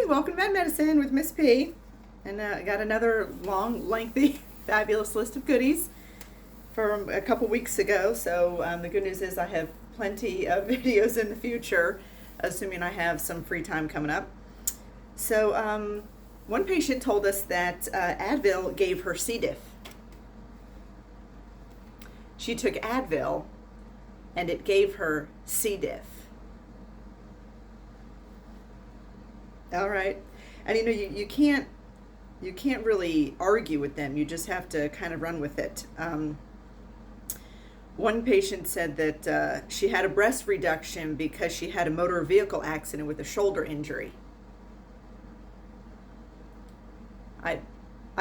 welcome to Med Medicine with Miss P. And I got another long, lengthy, fabulous list of goodies from a couple weeks ago. So the good news is I have plenty of videos in the future, assuming I have some free time coming up. So one patient told us that Advil gave her C. diff. She took Advil and it gave her C. diff. All right. And you can't really argue with them. You just have to kind of run with it. One patient said that she had a breast reduction because she had a motor vehicle accident with a shoulder injury. I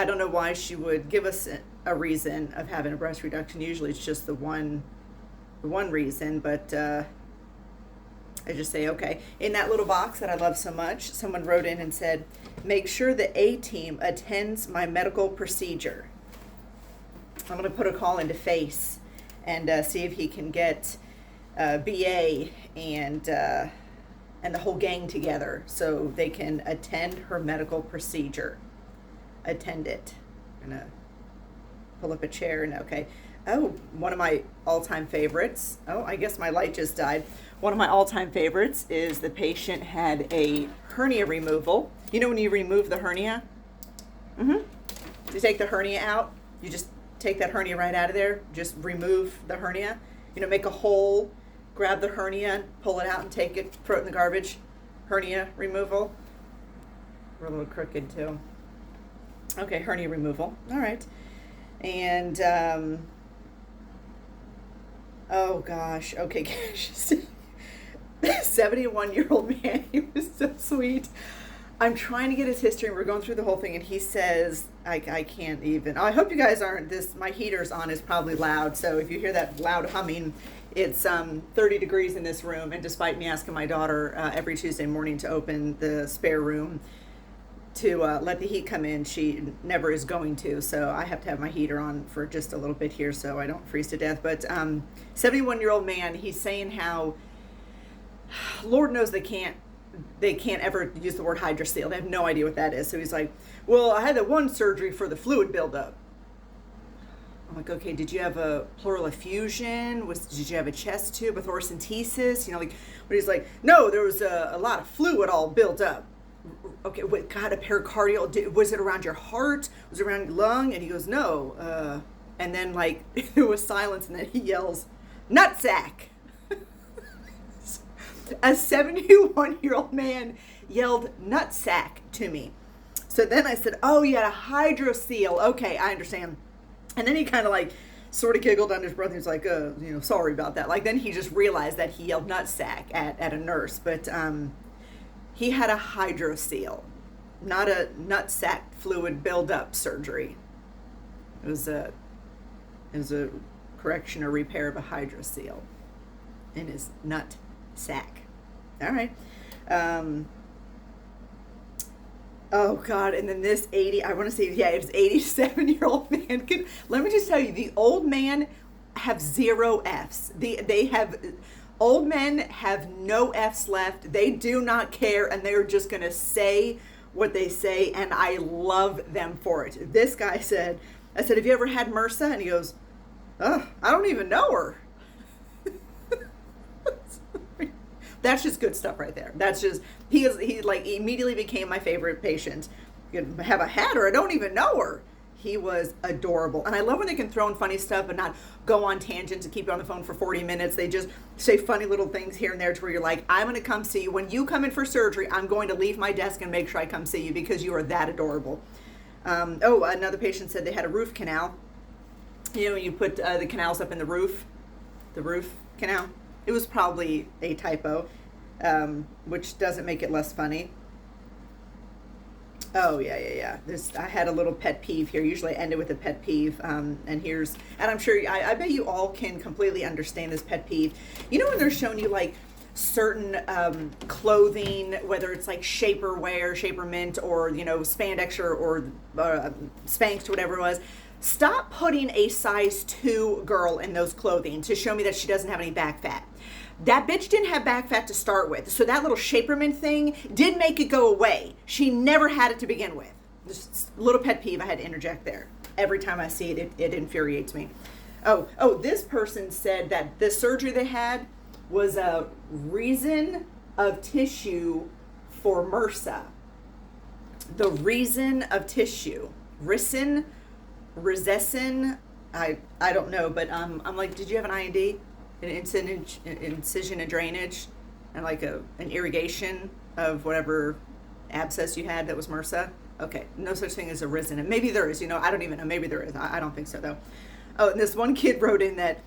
don't know why she would give us a reason of having a breast reduction. Usually it's just the one reason, but I just say, okay. In that little box that I love so much, someone wrote in and said, make sure the A-team attends my medical procedure. I'm going to put a call into Face and see if he can get BA and the whole gang together so they can attend her medical procedure. Attend it. I'm going to pull up a chair and okay. Oh, one of my all-time favorites. Oh, I guess my light just died. One of my all-time favorites is the patient had a hernia removal. You know when you remove the hernia? You take the hernia out. You just take that hernia right out of there. Just remove the hernia. Make a hole, grab the hernia, pull it out and take it, throw it in the garbage. Hernia removal. We're a little crooked too. Okay, hernia removal. All right. And, oh gosh. Okay, 71-year-old man. He was so sweet. I'm trying to get his history, and we're going through the whole thing, and he says, I can't even. I hope you guys aren't, my heater's on is probably loud, so if you hear that loud humming, it's 30 degrees in this room, and despite me asking my daughter every Tuesday morning to open the spare room to let the heat come in, she never is going to, so I have to have my heater on for just a little bit here so I don't freeze to death. But 71-year-old man, he's saying how Lord knows they can't ever use the word hydrocele. They have no idea what that is. So he's like, well, I had that one surgery for the fluid buildup. I'm like, okay, did you have a pleural effusion? Did you have a chest tube with orthocentesis? But he's like, no, there was a lot of fluid all built up. Okay, what, God, a pericardial, was it around your heart? Was it around your lung? And he goes, no. And then there was silence, and then he yells, nutsack. A 71-year-old man yelled nutsack to me. So then I said, oh, you had a hydrocele. Okay, I understand. And then he kind of sort of giggled under his breath. He was like, sorry about that. Then he just realized that he yelled nutsack at a nurse. But he had a hydrocele, not a nutsack fluid buildup surgery. It was a correction or repair of a hydrocele in his nut sack. All right. Oh God. And then this it was 87-year-old man. Let me just tell you, the old man have 0 F's. Old men have no F's left. They do not care, and they're just going to say what they say, and I love them for it. This guy said, I said, have you ever had MRSA? And he goes, oh, I don't even know her. That's just good stuff right there. That's just, he immediately became my favorite patient. You could have a hat or I don't even know her. He was adorable. And I love when they can throw in funny stuff and not go on tangents and keep you on the phone for 40 minutes. They just say funny little things here and there to where you're like, I'm going to come see you. When you come in for surgery, I'm going to leave my desk and make sure I come see you because you are that adorable. Another patient said they had a root canal. When you put the canals up in the roof canal. It was probably a typo, which doesn't make it less funny. Oh, yeah. I had a little pet peeve here. Usually I end it with a pet peeve. And I'm sure, I bet you all can completely understand this pet peeve. When they're showing you certain clothing, whether it's Shaperwear, Shapermint, or, Spandex or Spanx or whatever it was, stop putting a size 2 girl in those clothing to show me that she doesn't have any back fat. That bitch didn't have back fat to start with. So that little Shaperman thing did make it go away. She never had it to begin with. Just a little pet peeve I had to interject there. Every time I see it, it infuriates me. Oh, this person said that the surgery they had was a reason of tissue for MRSA. The reason of tissue. Recessin, I don't know, but I'm like, did you have an IND? An incision and drainage, and like an irrigation of whatever abscess you had that was MRSA? Okay, no such thing as a resin. And maybe there is, I don't even know. Maybe there is. I don't think so, though. Oh, and this one kid wrote in that,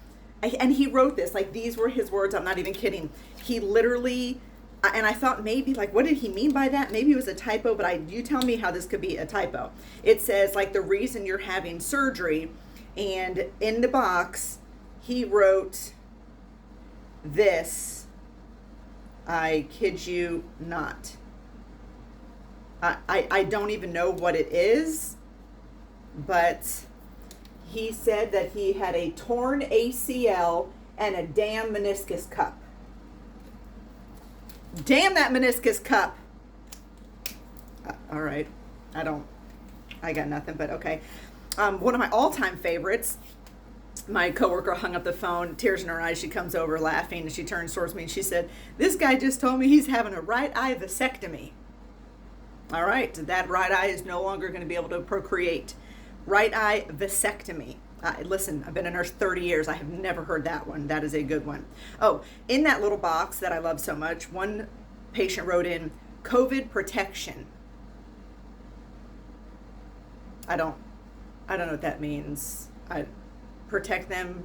and he wrote this, like these were his words. I'm not even kidding. He literally, and I thought maybe, like, what did he mean by that? Maybe it was a typo, but you tell me how this could be a typo. It says, like, the reason you're having surgery, and in the box, he wrote this, I kid you not. I don't even know what it is, but he said that he had a torn ACL and a damn meniscus cup. Damn that meniscus cup. All right. I got nothing, but okay. One of my all-time favorites, my coworker hung up the phone, tears in her eyes. She comes over laughing, and she turns towards me and she said, "This guy just told me he's having a right eye vasectomy." All right, that right eye is no longer going to be able to procreate. Right eye vasectomy. Listen, I've been a nurse 30 years. I have never heard that one. That is a good one. Oh, in that little box that I love so much, one patient wrote in, COVID protection. I don't know what that means. I protect them.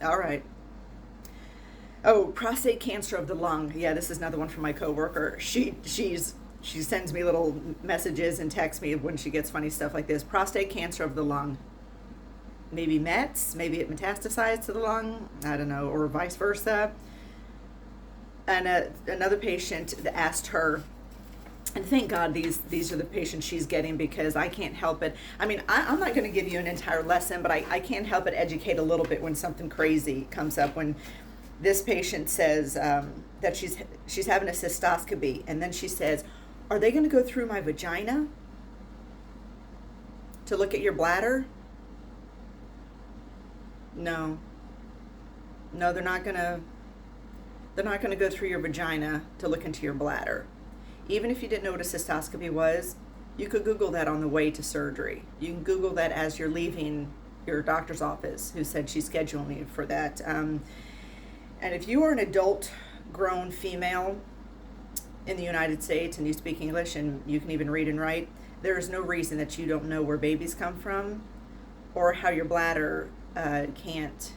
All right. Oh, prostate cancer of the lung. Yeah, this is another one from my coworker. She sends me little messages and texts me when she gets funny stuff like this. Prostate cancer of the lung. Maybe Mets. Maybe it metastasized to the lung. I don't know, or vice versa. And another patient asked her, and thank God these are the patients she's getting, because I can't help it. I mean, I'm not going to give you an entire lesson, but I can't help but educate a little bit when something crazy comes up. When this patient says that she's having a cystoscopy, and then she says, "Are they going to go through my vagina to look at your bladder?" No, they're not going to go through your vagina to look into your bladder. Even if you didn't know what a cystoscopy was, you could Google that on the way to surgery. You can Google that as you're leaving your doctor's office, who said she's scheduling you for that. And if you are an adult grown female in the United States and you speak English and you can even read and write, there is no reason that you don't know where babies come from or how your bladder can't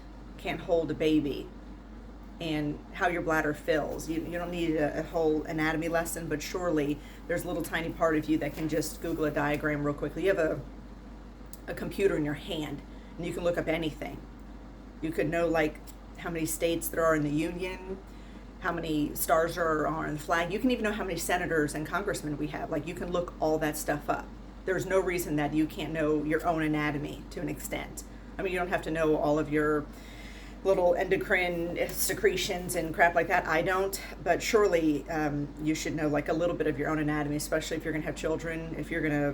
hold a baby and how your bladder fills. You don't need a whole anatomy lesson, but surely there's a little tiny part of you that can just Google a diagram real quickly. You have a computer in your hand and you can look up anything. You could know like how many states there are in the union, how many stars are on the flag. You can even know how many senators and congressmen we have. Like, you can look all that stuff up. There's no reason that you can't know your own anatomy to an extent. I mean, you don't have to know all of your little endocrine secretions and crap like that. I don't, but surely you should know like a little bit of your own anatomy, especially if you're going to have children. If you're going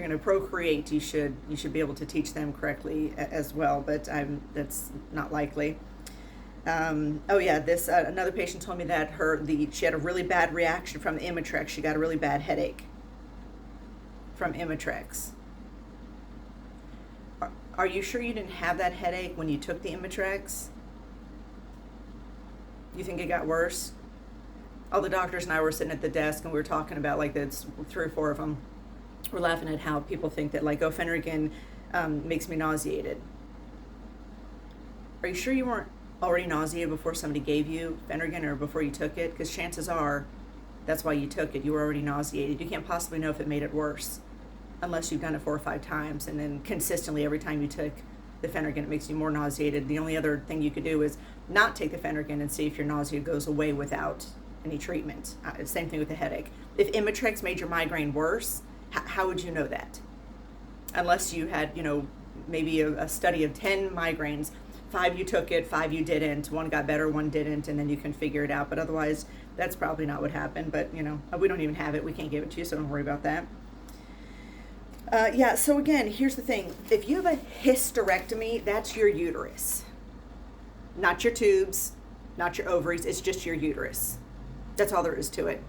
to procreate, you should be able to teach them correctly as well. But that's not likely. Oh yeah, this another patient told me that she had a really bad reaction from the Imitrex. She got a really bad headache from Imitrex. Are you sure you didn't have that headache when you took the Imitrex? You think it got worse? All the doctors and I were sitting at the desk and we were talking about, like, that's 3 or 4 of them. We're laughing at how people think that, like, Phenergan makes me nauseated. Are you sure you weren't already nauseated before somebody gave you Phenergan or before you took it? Because chances are that's why you took it. You were already nauseated. You can't possibly know if it made it worse unless you've done it 4 or 5 times, and then consistently every time you took the Phenergan it makes you more nauseated. The only other thing you could do is not take the Phenergan and see if your nausea goes away without any treatment. Same thing with the headache. If Imitrex made your migraine worse, how would you know that? Unless you had, maybe a study of 10 migraines, 5 you took it, 5 you didn't. One got better, one didn't, and then you can figure it out. But otherwise, that's probably not what happened. But, we don't even have it. We can't give it to you, so don't worry about that. Yeah, so again, here's the thing. If you have a hysterectomy, that's your uterus. Not your tubes, not your ovaries. It's just your uterus. That's all there is to it.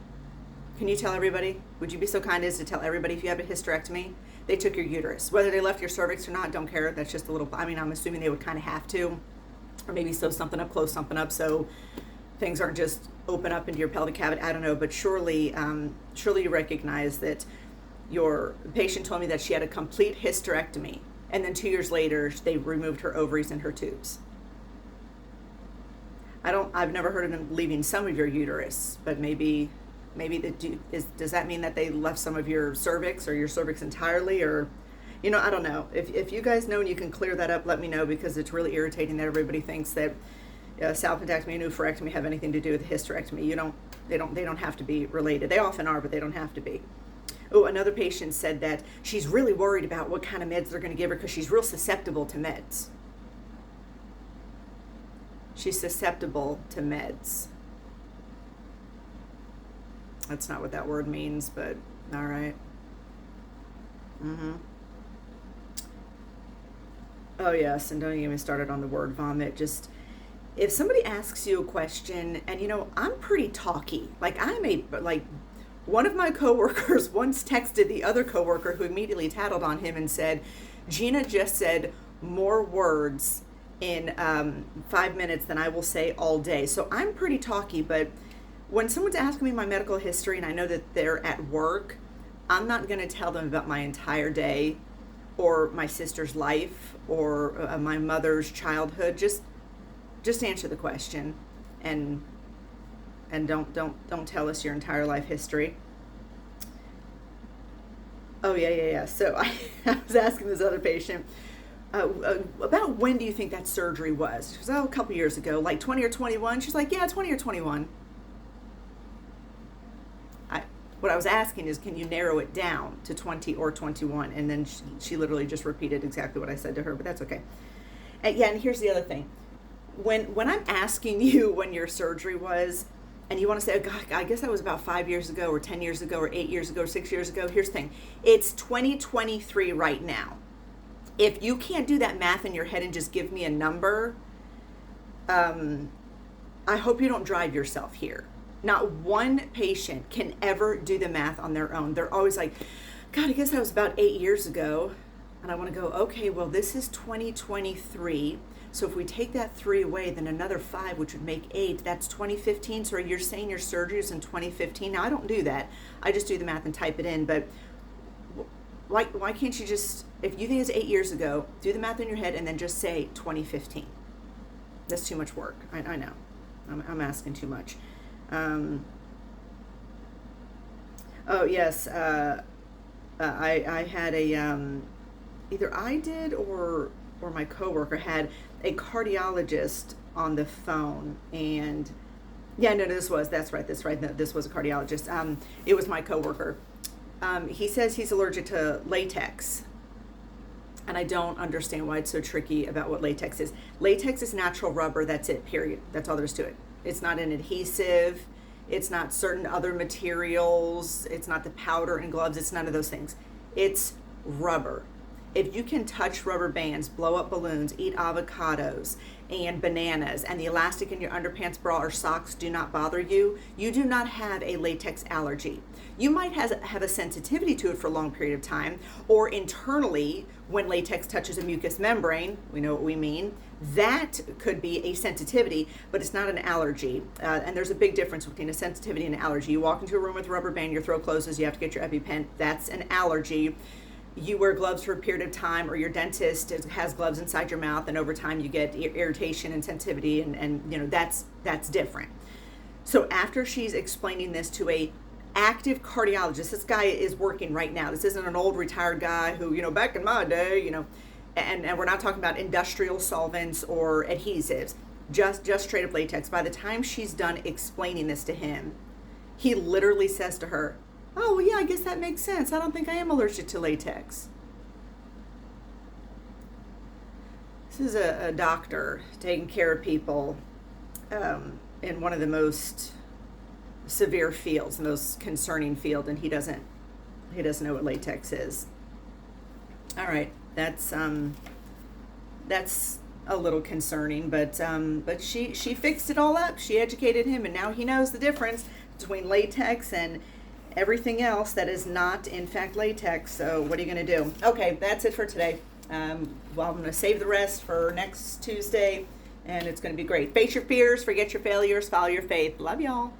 Can you tell everybody? Would you be so kind as to tell everybody if you have a hysterectomy, they took your uterus? Whether they left your cervix or not, don't care. That's just a little, I'm assuming they would kind of have to. Or maybe sew something up, close something up, so things aren't just open up into your pelvic cavity. I don't know, but surely you recognize that your patient told me that she had a complete hysterectomy, and then 2 years later, they removed her ovaries and her tubes. I've never heard of them leaving some of your uterus, but maybe does that mean that they left some of your cervix or your cervix entirely, or I don't know. If you guys know and you can clear that up, let me know, because it's really irritating that everybody thinks that salpingectomy and oophorectomy have anything to do with hysterectomy. They don't have to be related. They often are, but they don't have to be. Oh, another patient said that she's really worried about what kind of meds they're going to give her because she's real susceptible to meds. She's susceptible to meds. That's not what that word means, but all right. Oh, yes, and don't even get me started on the word vomit. Just, if somebody asks you a question, and I'm pretty talky. One of my coworkers once texted the other coworker, who immediately tattled on him and said, Gina just said more words in 5 minutes than I will say all day. So I'm pretty talky, but when someone's asking me my medical history and I know that they're at work, I'm not going to tell them about my entire day or my sister's life or my mother's childhood. Just answer the question and don't tell us your entire life history. Oh, yeah. So I was asking this other patient, about when do you think that surgery was? She was, a couple years ago, like 20 or 21. She's like, yeah, 20 or 21. What I was asking is, can you narrow it down to 20 or 21? And then she literally just repeated exactly what I said to her, but that's okay. And here's the other thing. When I'm asking you when your surgery was, and you want to say, oh, God, I guess that was about 5 years ago or 10 years ago or 8 years ago or 6 years ago, here's the thing. It's 2023 right now. If you can't do that math in your head and just give me a number, I hope you don't drive yourself here. Not one patient can ever do the math on their own. They're always like, God, I guess that was about 8 years ago. And I want to go, okay, well, this is 2023. So if we take that 3 away, then another 5, which would make 8, that's 2015. So you're saying your surgery is in 2015? Now, I don't do that. I just do the math and type it in. But why can't you just, if you think it's 8 years ago, do the math in your head and then just say 2015? That's too much work. I know. I'm asking too much. Oh, yes. I had either I did or my coworker had a cardiologist on the phone, and that's right. No, this was a cardiologist. It was my coworker. He says he's allergic to latex, and I don't understand why it's so tricky about what latex is. Latex is natural rubber. That's it, period. That's all there is to it. It's not an adhesive. It's not certain other materials. It's not the powder in gloves. It's none of those things. It's rubber. If you can touch rubber bands, blow up balloons, eat avocados and bananas, and the elastic in your underpants, bra, or socks do not bother you, you do not have a latex allergy. You might have a sensitivity to it for a long period of time, or internally, when latex touches a mucous membrane, we know what we mean, that could be a sensitivity, but it's not an allergy. And there's a big difference between a sensitivity and an allergy. You walk into a room with a rubber band, your throat closes, you have to get your EpiPen, that's an allergy. You wear gloves for a period of time, or your dentist has gloves inside your mouth, and over time you get irritation and sensitivity, and that's different. So after she's explaining this to a active cardiologist, this guy is working right now. This isn't an old retired guy who, back in my day, and we're not talking about industrial solvents or adhesives, just straight up latex. By the time she's done explaining this to him, he literally says to her, oh, well, yeah, I guess that makes sense. I don't think I am allergic to latex. This is a doctor taking care of people in one of the most severe fields, the most concerning field, and he doesn't know what latex is. All right, that's a little concerning, but she fixed it all up. She educated him, and now he knows the difference between latex and everything else that is not in fact latex. So what are you going to do? Okay, that's it for today. Well, I'm going to save the rest for next Tuesday, and it's going to be great. Face your fears, forget your failures, follow your faith. Love y'all.